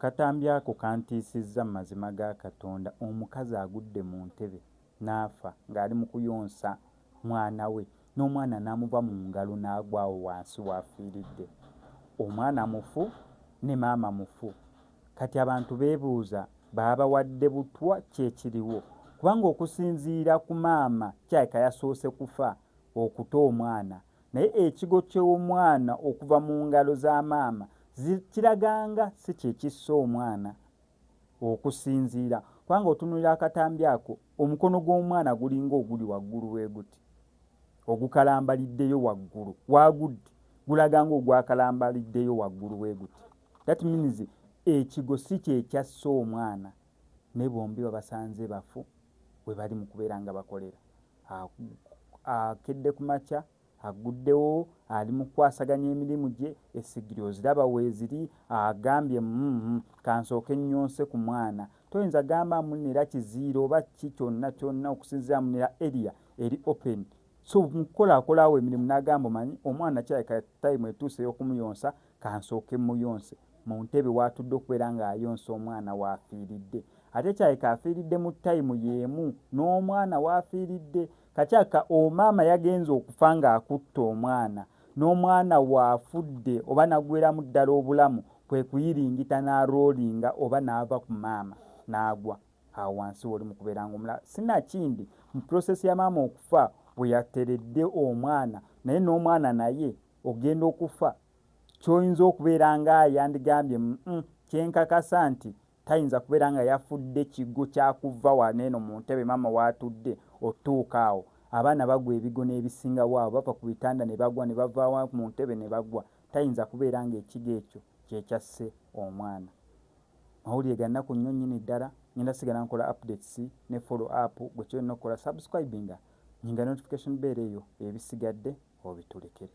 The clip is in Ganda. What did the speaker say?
Akatambi ako kantiisizza mu mazima ga Katonda. Omukazi agudde mu ntebe n'afa ng'ali mu kuyonsa mwana we, n'omwana n'amuva mu ngalo n'agwawo wansi w'afiiridde. Omwana mufu ne maama mufu. Kati abantu beebuuza baabawadde butwa kyekiriwo, kubanga okusinziira ku maama kyayika yasoose kufa okuta omwana, naye ekigo ky'omwana okuva mu ngalo za maama kiraganga si kyekissa omwana okusinziira, kubanga otunulira akatambi ako omukono gw'omwana gulinga oguli waggulu we guti, ogukalambaliddeyo waggulu wagudde gulaganga ogwakalambaliddeyo waggulu we guti. That means ekigo si kyekyassa omwana, ne bombi babasanze bafu we bali mu kubeera nga bakolera. Akedde ku makya aguddewo ali mu kwasaganya emirimu gye, essigiri oziraba weeziri, agambye kansooke nnyonse ku mwana. Toyinza gamba munira kiziiro oba ki kyonna kyonna okusinziira munira area eri open. So mukolaakolaawo emirimu n'agamba omanyi omwana kyayika time etuuse y'okumuyonsa kansooke muyonse. Mu ntebe watudde okubeera ng'ayonsa omwana waafiiridde. Ate kyayika afiiridde mu time y'emu n'omwana waafiiridde. Kakyaka omaama yagenze okufa ng'akutte omwana, n'omwana waafudde oba nagweramu ddala obulamu, kwe kuyiringita n'aroolinga oba n'ava ku maama n'agwa awo wansi w'oli mu kubeera ng'omulala. Sinakindi mu process ya maama okufa bwe yateredde omwana, naye n'omwana naye ogenda okufa, ky'oyinza okubeera ng'ayandigambye kyenkakasa nti tayinza kubeera nga yafudde kigo kyakuva waneeno mu ntebe maama waatudde otuuka awo. Abaana bagwa ebigo n'ebisingawo awo, bava ku bitanda ne bagwa ne bava mu ntebe ne bagwa. Tayinza kubeera ng'ekigo ekyo kyekyasse omwana. Mawulire ga nnaku nnyo nnyini ddala, ngenda sigala nkola updates ne follow up. Gwe kyolina okukola subscribinga, nyinga notification bell eyo, ebisigadde obitulekere.